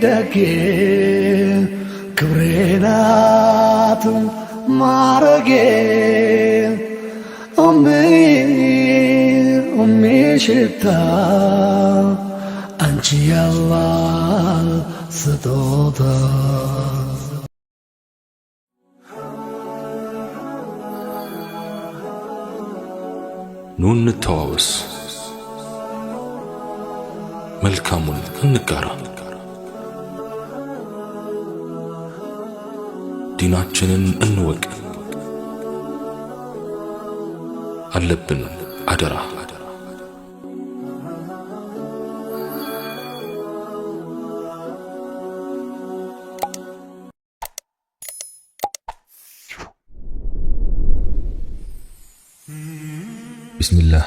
ደጌ ክብሬናት ማረጌ ሽታ አንቺ ያላህ ስጦታ ኑ እንተዋወስ፣ መልካሙን እንጋራ፣ ዲናችንን እንወቅ። አለብን አደራ بسم الله.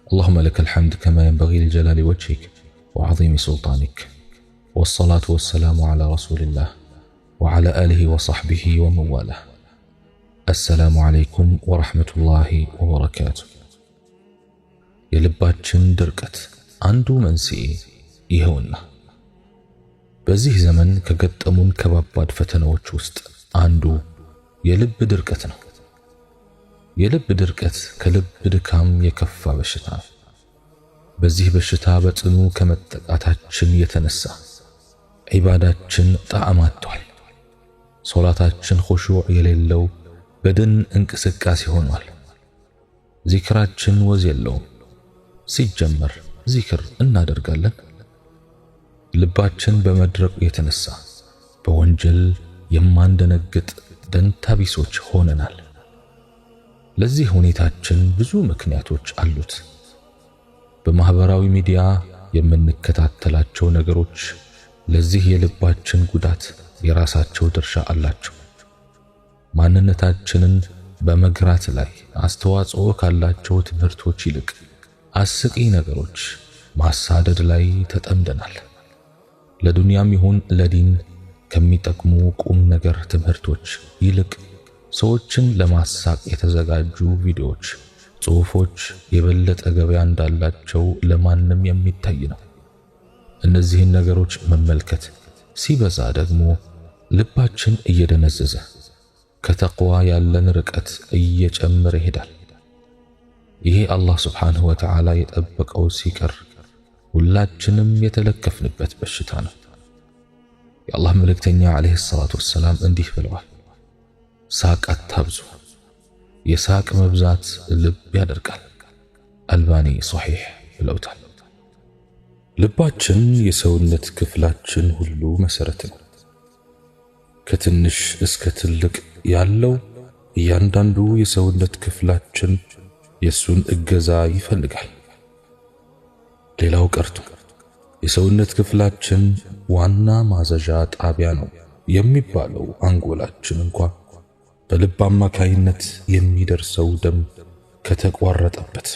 اللهم لك الحمد كما ينبغي لجلال وجهك وعظيم سلطانك، والصلاة والسلام على رسول الله وعلى آله وصحبه ومن والاه. السلام عليكم ورحمة الله وبركاته. የልባችን ድርቀት አንዱ መንስኤ ይኸውና። በዚህ ዘመን ከገጠሙን ከባባድ ፈተናዎች ውስጥ አንዱ የልብ ድርቀት ነው። የልብ ድርቀት ከልብ ድካም የከፋ በሽታ ነው። በዚህ በሽታ በጽኑ ከመጠቃታችን የተነሳ ዒባዳችን ጣዕም አጥቷል። ሶላታችን ኹሹዕ የሌለው በድን እንቅስቃሴ ሆኗል። ዚክራችን ወዝ የለውም። ሲጀመር ዚክር እናደርጋለን። ልባችን በመድረቁ የተነሳ በወንጀል የማንደነግጥ ደንታቢሶች ሆነናል። ለዚህ ሁኔታችን ብዙ ምክንያቶች አሉት። በማህበራዊ ሚዲያ የምንከታተላቸው ነገሮች ለዚህ የልባችን ጉዳት የራሳቸው ድርሻ አላቸው። ማንነታችንን በመግራት ላይ አስተዋጽኦ ካላቸው ትምህርቶች ይልቅ አስቂ ነገሮች ማሳደድ ላይ ተጠምደናል። ለዱንያም ይሁን ለዲን ከሚጠቅሙ ቁም ነገር ትምህርቶች ይልቅ ሰዎችን ለማሳቅ የተዘጋጁ ቪዲዮዎች፣ ጽሑፎች የበለጠ ገበያ እንዳላቸው ለማንም የሚታይ ነው። እነዚህን ነገሮች መመልከት ሲበዛ ደግሞ ልባችን እየደነዘዘ ከተቅዋ ያለን ርቀት እየጨመረ ይሄዳል። ይሄ አላህ ሱብሓነሁ ወተዓላ የጠበቀው ሲቀር ሁላችንም የተለከፍንበት በሽታ ነው። የአላህ መልእክተኛ ዓለይሂ ሰላቱ ወሰላም እንዲህ ብለዋል፣ ሳቅ አታብዙ፣ የሳቅ መብዛት ልብ ያደርጋል። አልባኒ ሶሒሕ ብለውታል። ልባችን የሰውነት ክፍላችን ሁሉ መሰረት ነው። ከትንሽ እስከ ትልቅ ያለው እያንዳንዱ የሰውነት ክፍላችን የሱን እገዛ ይፈልጋል። ሌላው ቀርቶ የሰውነት ክፍላችን ዋና ማዘዣ ጣቢያ ነው የሚባለው አንጎላችን እንኳን በልብ አማካይነት የሚደርሰው ደም ከተቋረጠበት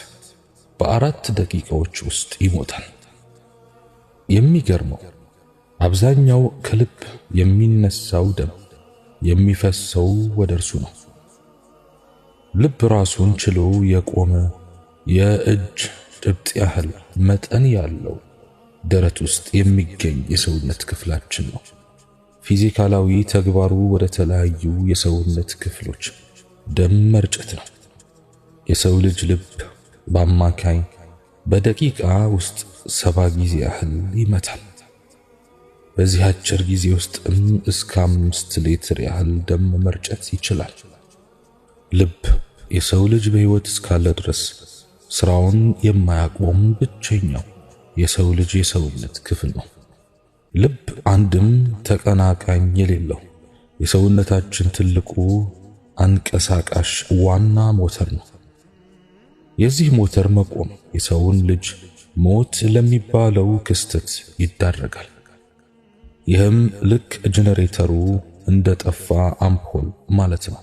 በ4 ደቂቃዎች ውስጥ ይሞታል። የሚገርመው አብዛኛው ከልብ የሚነሳው ደም የሚፈሰው ወደ እርሱ ነው። ልብ ራሱን ችሎ የቆመ የእጅ ጭብጥ ያህል መጠን ያለው ደረት ውስጥ የሚገኝ የሰውነት ክፍላችን ነው። ፊዚካላዊ ተግባሩ ወደ ተለያዩ የሰውነት ክፍሎች ደም መርጨት ነው። የሰው ልጅ ልብ በአማካይ በደቂቃ ውስጥ 70 ጊዜ ያህል ይመታል። በዚህ አጭር ጊዜ ውስጥ እስከ 5 ሊትር ያህል ደም መርጨት ይችላል። ልብ የሰው ልጅ በሕይወት እስካለ ድረስ ስራውን የማያቆም ብቸኛው የሰው ልጅ የሰውነት ክፍል ነው። ልብ አንድም ተቀናቃኝ የሌለው የሰውነታችን ትልቁ አንቀሳቃሽ ዋና ሞተር ነው። የዚህ ሞተር መቆም የሰውን ልጅ ሞት ለሚባለው ክስተት ይዳረጋል። ይህም ልክ ጄኔሬተሩ እንደጠፋ አምፖል ማለት ነው።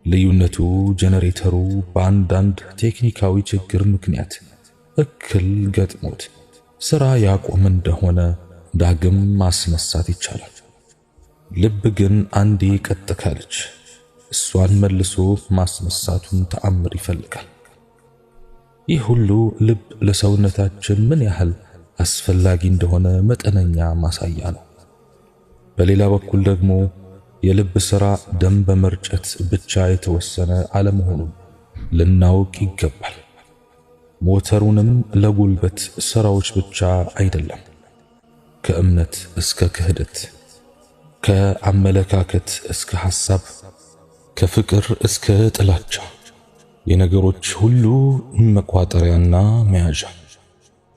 ልዩነቱ ጄኔሬተሩ በአንዳንድ ቴክኒካዊ ችግር ምክንያት እክል ገጥሞት ስራ ያቆም እንደሆነ ዳግም ማስነሳት ይቻላል። ልብ ግን አንዴ ቀጥ ካለች እሷን መልሶ ማስነሳቱን ተአምር ይፈልጋል። ይህ ሁሉ ልብ ለሰውነታችን ምን ያህል አስፈላጊ እንደሆነ መጠነኛ ማሳያ ነው። በሌላ በኩል ደግሞ የልብ ሥራ ደም በመርጨት ብቻ የተወሰነ አለመሆኑን ልናውቅ ይገባል። ሞተሩንም ለጉልበት ሥራዎች ብቻ አይደለም፣ ከእምነት እስከ ክህደት፣ ከአመለካከት እስከ ሐሳብ፣ ከፍቅር እስከ ጥላቻ የነገሮች ሁሉ መቋጠሪያና መያዣ፣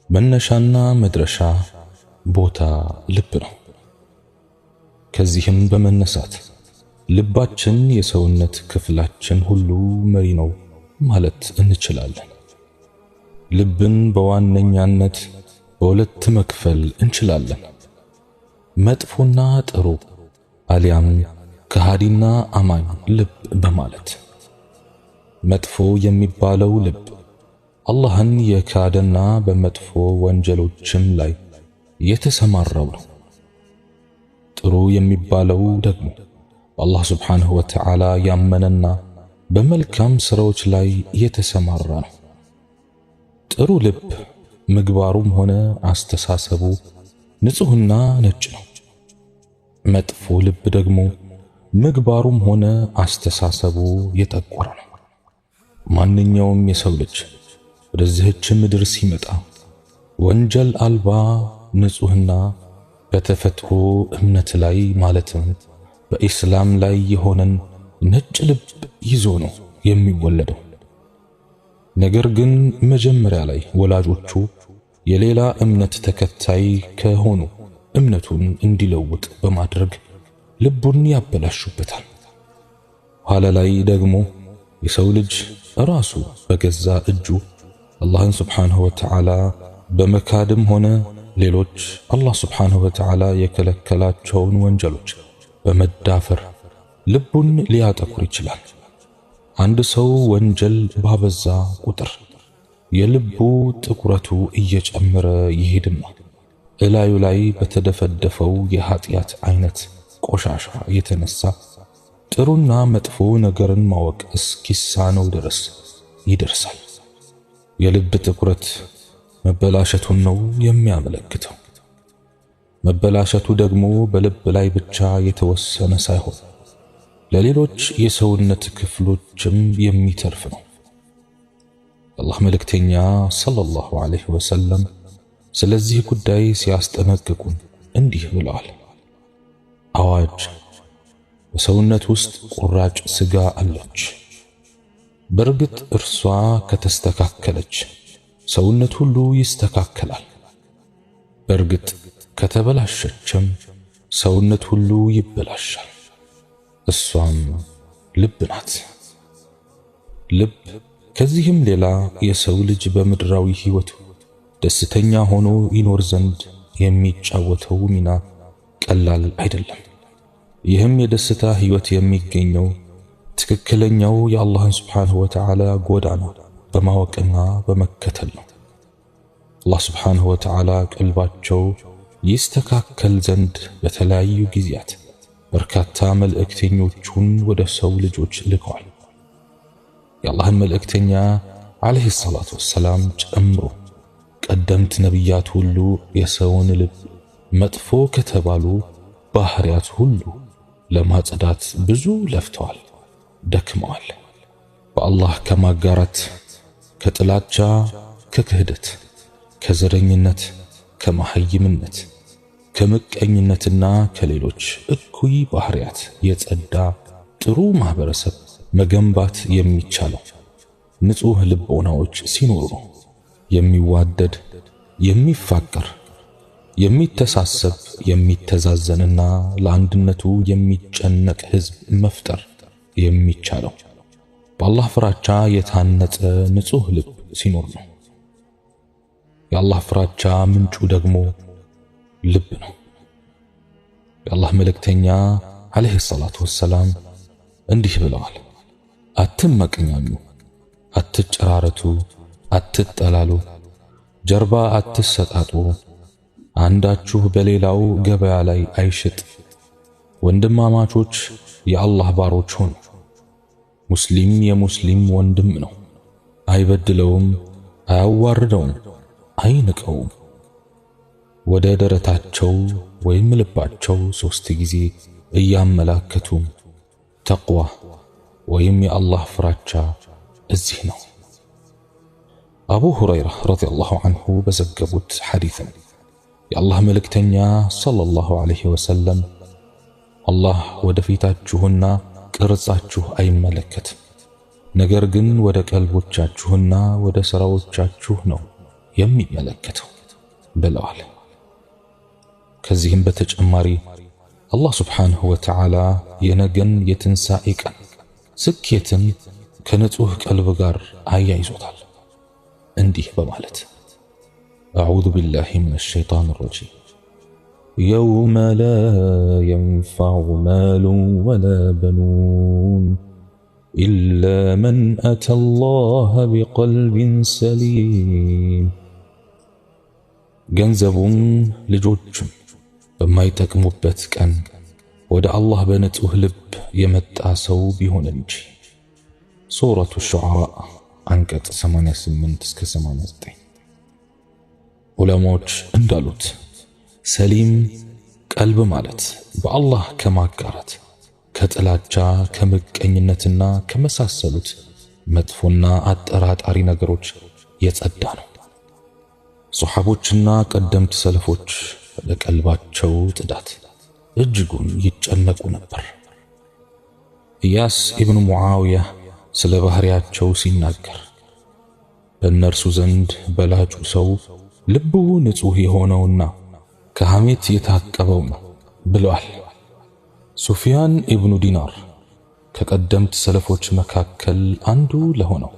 መነሻና መድረሻ ቦታ ልብ ነው። ከዚህም በመነሳት ልባችን የሰውነት ክፍላችን ሁሉ መሪ ነው ማለት እንችላለን። ልብን በዋነኛነት በሁለት መክፈል እንችላለን፣ መጥፎና ጥሩ አሊያም ከሃዲና አማኝ ልብ በማለት። መጥፎ የሚባለው ልብ አላህን የካደና በመጥፎ ወንጀሎችም ላይ የተሰማራው ነው። ጥሩ የሚባለው ደግሞ በአላህ ሱብሓነሁ ወተዓላ ያመነና በመልካም ሥራዎች ላይ የተሰማራ ነው። ጥሩ ልብ ምግባሩም ሆነ አስተሳሰቡ ንጹህና ነጭ ነው። መጥፎ ልብ ደግሞ ምግባሩም ሆነ አስተሳሰቡ የጠቆረ ነው። ማንኛውም የሰው ልጅ ወደዚህች ምድር ሲመጣ ወንጀል አልባ ንጹህና በተፈጥሮ እምነት ላይ ማለትም በኢስላም ላይ የሆነን ነጭ ልብ ይዞ ነው የሚወለደው። ነገር ግን መጀመሪያ ላይ ወላጆቹ የሌላ እምነት ተከታይ ከሆኑ እምነቱን እንዲለውጥ በማድረግ ልቡን ያበላሹበታል። ኋላ ላይ ደግሞ የሰው ልጅ ራሱ በገዛ እጁ አላህን ሱብሓነሁ ወተዓላ በመካድም ሆነ ሌሎች አላህ ሱብሓነሁ ወተዓላ የከለከላቸውን ወንጀሎች በመዳፈር ልቡን ሊያጠቁር ይችላል። አንድ ሰው ወንጀል ባበዛ ቁጥር የልቡ ጥቁረቱ እየጨመረ ይሄድና እላዩ ላይ በተደፈደፈው የኃጢአት አይነት ቆሻሻ የተነሳ ጥሩና መጥፎ ነገርን ማወቅ እስኪሳነው ድረስ ይደርሳል። የልብ ጥቁረት መበላሸቱን ነው የሚያመለክተው። መበላሸቱ ደግሞ በልብ ላይ ብቻ የተወሰነ ሳይሆን ለሌሎች የሰውነት ክፍሎችም የሚተርፍ ነው። አላህ መልእክተኛ ሰለላሁ ዐለይሂ ወሰለም ስለዚህ ጉዳይ ሲያስጠነቅቁን እንዲህ ብለዋል። አዋጅ! በሰውነት ውስጥ ቁራጭ ሥጋ አለች። በእርግጥ እርሷ ከተስተካከለች ሰውነት ሁሉ ይስተካከላል። በእርግጥ ከተበላሸችም ሰውነት ሁሉ ይበላሻል። እሷም ልብ ናት። ልብ ከዚህም ሌላ የሰው ልጅ በምድራዊ ሕይወቱ ደስተኛ ሆኖ ይኖር ዘንድ የሚጫወተው ሚና ቀላል አይደለም። ይህም የደስታ ሕይወት የሚገኘው ትክክለኛው የአላህን ሱብሓነሁ ወተዓላ ጎዳና በማወቅና በመከተል ነው። አላህ ሱብሓነሁ ወተዓላ ቀልባቸው ይስተካከል ዘንድ በተለያዩ ጊዜያት በርካታ መልእክተኞቹን ወደ ሰው ልጆች ልከዋል። የአላህን መልእክተኛ ዓለይሂ ሰላቱ ወሰላም ጨምሮ ቀደምት ነቢያት ሁሉ የሰውን ልብ መጥፎ ከተባሉ ባህሪያት ሁሉ ለማጽዳት ብዙ ለፍተዋል፣ ደክመዋል። በአላህ ከማጋራት፣ ከጥላቻ፣ ከክህደት፣ ከዘረኝነት፣ ከመሐይምነት፣ ከምቀኝነትና ከሌሎች እኩይ ባህሪያት የጸዳ ጥሩ ማህበረሰብ መገንባት የሚቻለው ንጹህ ልቦናዎች ሲኖሩ ነው። የሚዋደድ፣ የሚፋቀር፣ የሚተሳሰብ፣ የሚተዛዘንና ለአንድነቱ የሚጨነቅ ህዝብ መፍጠር የሚቻለው በአላህ ፍራቻ የታነጸ ንጹህ ልብ ሲኖር ነው። የአላህ ፍራቻ ምንጩ ደግሞ ልብ ነው። የአላህ መልእክተኛ ዓለይሂ ሰላቱ ወሰላም እንዲህ ብለዋል። አትመቅኛኙ፣ አትጨራረቱ፣ አትጠላሉ፣ ጀርባ አትሰጣጡ፣ አንዳችሁ በሌላው ገበያ ላይ አይሽጥ፣ ወንድማማቾች የአላህ ባሮች ሁኑ። ሙስሊም የሙስሊም ወንድም ነው፣ አይበድለውም፣ አያዋርደውም፣ አይንቀውም። ወደ ደረታቸው ወይም ልባቸው 3 ጊዜ እያመላከቱ ተቅዋ ወይም የአላህ ፍራቻ እዚህ ነው። አቡ ሁረይራ ረዲየላሁ ዐንሁ በዘገቡት ሐዲስ የአላህ መልእክተኛ ሰለላሁ ዐለይሂ ወሰለም አላህ ወደ ፊታችሁና ቅርጻችሁ አይመለከትም፣ ነገር ግን ወደ ቀልቦቻችሁና ወደ ሥራዎቻችሁ ነው የሚመለከተው ብለዋል። ከዚህም በተጨማሪ አላህ ሱብሓነሁ ወተዓላ የነገን የትንሣኤ ቀን ስኬትን ከንጹህ ቀልብ ጋር አያይዞታል እንዲህ በማለት አዑዙ ቢላሂ ሚነ ሸይጣን ረጂም የውመ ላ የንፈዑ ማሉን ወላ በኑን ኢላ መን አተ አላህ ቢቀልቢን ሰሊም። ገንዘቡም ልጆችም በማይጠቅሙበት ቀን ወደ አላህ በንጹህ ልብ የመጣ ሰው ቢሆን እንጂ። ሱረቱ ሹዓራ አንቀጽ 88 እስከ 89። ዑለማዎች እንዳሉት ሰሊም ቀልብ ማለት በአላህ ከማጋራት ከጥላቻ ከምቀኝነትና ከመሳሰሉት መጥፎና አጠራጣሪ ነገሮች የጸዳ ነው። ሱሐቦችና ቀደምት ሰለፎች ለቀልባቸው ጽዳት እጅጉን ይጨነቁ ነበር። ኢያስ ኢብኑ ሙዓዊያ ስለ ባህሪያቸው ሲናገር በእነርሱ ዘንድ በላጩ ሰው ልቡ ንጹህ የሆነውና ከሐሜት የታቀበው ነው ብለዋል። ሱፊያን ኢብኑ ዲናር ከቀደምት ሰለፎች መካከል አንዱ ለሆነው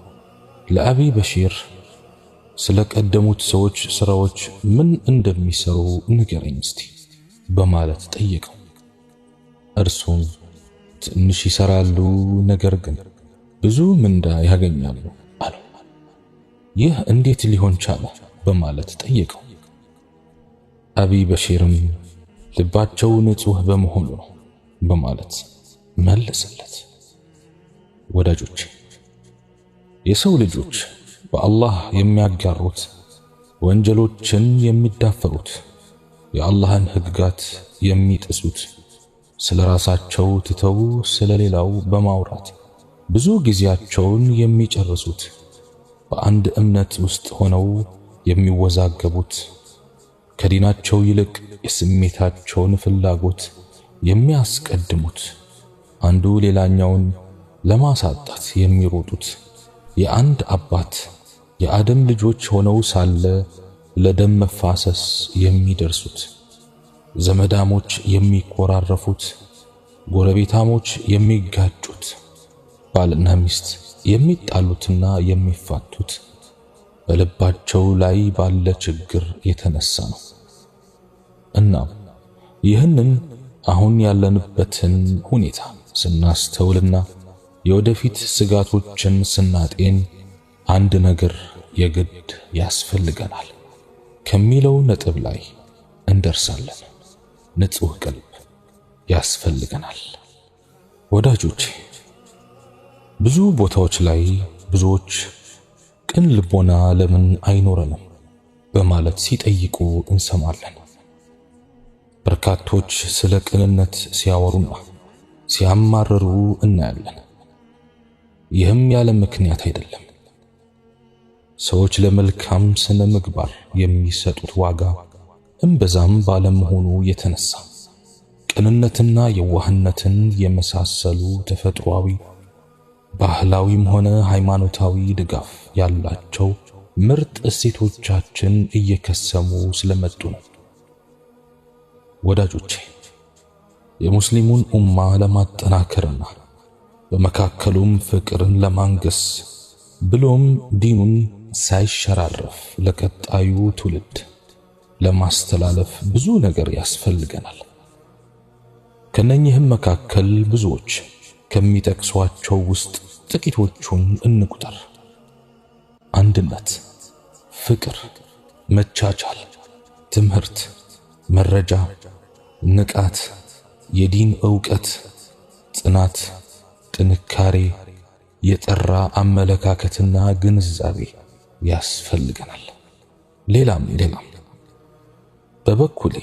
ለአቢ በሺር ስለ ቀደሙት ሰዎች ሥራዎች ምን እንደሚሰሩ ንገረኝ እስቲ በማለት ጠየቀው። እርሱም ትንሽ ይሰራሉ፣ ነገር ግን ብዙ ምንዳ ያገኛሉ አለው። ይህ እንዴት ሊሆን ቻለ በማለት ጠየቀው። አቢ በሺርም ልባቸው ንጹህ በመሆኑ ነው በማለት መለሰለት። ወዳጆች፣ የሰው ልጆች በአላህ የሚያጋሩት፣ ወንጀሎችን የሚዳፈሩት፣ የአላህን ሕግጋት የሚጥሱት፣ ስለ ራሳቸው ትተው ስለ ሌላው በማውራት ብዙ ጊዜያቸውን የሚጨርሱት፣ በአንድ እምነት ውስጥ ሆነው የሚወዛገቡት፣ ከዲናቸው ይልቅ የስሜታቸውን ፍላጎት የሚያስቀድሙት፣ አንዱ ሌላኛውን ለማሳጣት የሚሮጡት፣ የአንድ አባት የአደም ልጆች ሆነው ሳለ ለደም መፋሰስ የሚደርሱት፣ ዘመዳሞች የሚኮራረፉት፣ ጎረቤታሞች የሚጋጩት፣ ባልና ሚስት የሚጣሉትና የሚፋቱት በልባቸው ላይ ባለ ችግር የተነሳ ነው። እናም ይህንን አሁን ያለንበትን ሁኔታ ስናስተውልና የወደፊት ስጋቶችን ስናጤን አንድ ነገር የግድ ያስፈልገናል ከሚለው ነጥብ ላይ እንደርሳለን። ንጹህ ቀልብ ያስፈልገናል። ወዳጆቼ፣ ብዙ ቦታዎች ላይ ብዙዎች ቅን ልቦና ለምን አይኖረንም በማለት ሲጠይቁ እንሰማለን። በርካቶች ስለ ቅንነት ሲያወሩና ሲያማርሩ እናያለን። ይህም ያለ ምክንያት አይደለም። ሰዎች ለመልካም ስነ ምግባር የሚሰጡት ዋጋ እምብዛም ባለመሆኑ የተነሳ ቅንነትና የዋህነትን የመሳሰሉ ተፈጥሯዊ ባህላዊም ሆነ ሃይማኖታዊ ድጋፍ ያላቸው ምርጥ እሴቶቻችን እየከሰሙ ስለመጡ ነው። ወዳጆቼ፣ የሙስሊሙን ኡማ ለማጠናከርና በመካከሉም ፍቅርን ለማንገስ ብሎም ዲኑን ሳይሸራረፍ ለቀጣዩ ትውልድ ለማስተላለፍ ብዙ ነገር ያስፈልገናል። ከነኚህም መካከል ብዙዎች ከሚጠቅሷቸው ውስጥ ጥቂቶቹን እንቁጠር። አንድነት፣ ፍቅር፣ መቻቻል፣ ትምህርት፣ መረጃ፣ ንቃት፣ የዲን ዕውቀት፣ ጽናት፣ ጥንካሬ፣ የጠራ አመለካከትና ግንዛቤ፣ ያስፈልገናል። ሌላም በበኩሌ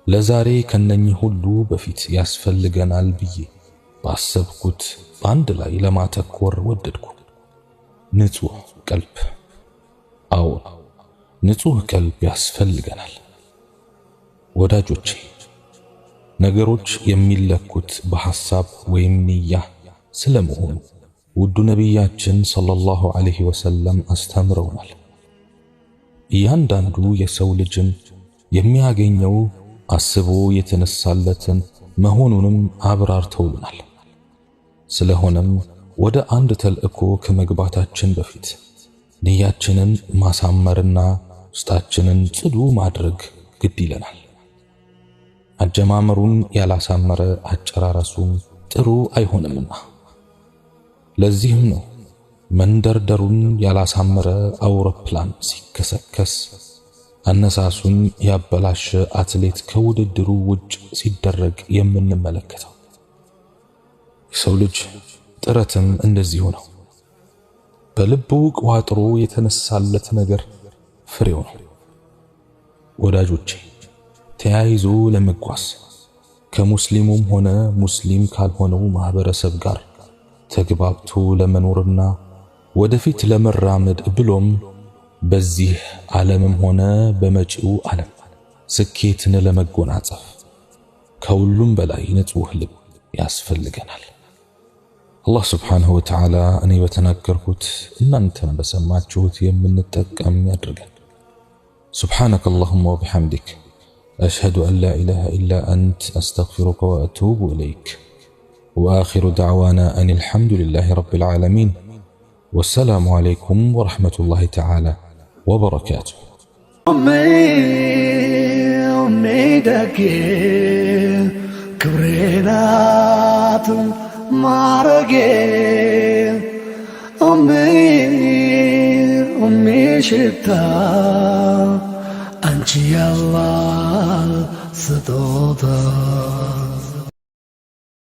ለዛሬ ከነኚህ ሁሉ በፊት ያስፈልገናል ብዬ ባሰብኩት በአንድ ላይ ለማተኮር ወደድኩ። ንጹህ ቀልብ። አዎ ንጹህ ቀልብ ያስፈልገናል። ወዳጆቼ ነገሮች የሚለኩት በሐሳብ ወይም ንያ ስለመሆኑ ውዱ ነቢያችን ሰለላሁ ዐለይሂ ወሰለም አስተምረውናል። እያንዳንዱ የሰው ልጅም የሚያገኘው አስቦ የተነሳለትን መሆኑንም አብራርተውልናል። ስለሆነም ወደ አንድ ተልእኮ ከመግባታችን በፊት ንያችንን ማሳመርና ውስጣችንን ጽዱ ማድረግ ግድ ይለናል። አጀማመሩን ያላሳመረ አጨራረሱም ጥሩ አይሆንምና። ለዚህም ነው መንደርደሩን ያላሳመረ አውሮፕላን ሲከሰከስ አነሳሱን ያበላሸ አትሌት ከውድድሩ ውጭ ሲደረግ የምንመለከተው። የሰው ልጅ ጥረትም እንደዚሁ ነው። በልቡ ቋጥሮ የተነሳለት ነገር ፍሬው ነው። ወዳጆቼ ተያይዞ ለመጓዝ ከሙስሊሙም ሆነ ሙስሊም ካልሆነው ማህበረሰብ ጋር ተግባብቶ ለመኖርና ወደፊት ለመራመድ ብሎም በዚህ ዓለምም ሆነ በመጪው ዓለም ስኬትን ለመጎናጸፍ ከሁሉም በላይ ንጹህ ልብ ያስፈልገናል። አላህ ስብሓንሁ ወተዓላ እኔ በተናገርኩት እናንተም በሰማችሁት የምንጠቀም ያድርገን። ሱብሓነከ አላሁመ ወቢሐምዲክ أشهد أن لا إله إلا أنت أستغفرك وأتوب إليك وآخر دعوانا أن الحمد لله رب العالمين والسلام عليكم ورحمة الله تعالى وبركاته. أمي دكي كبرينات معرقي أمي شتا أنت يا الله ستوتا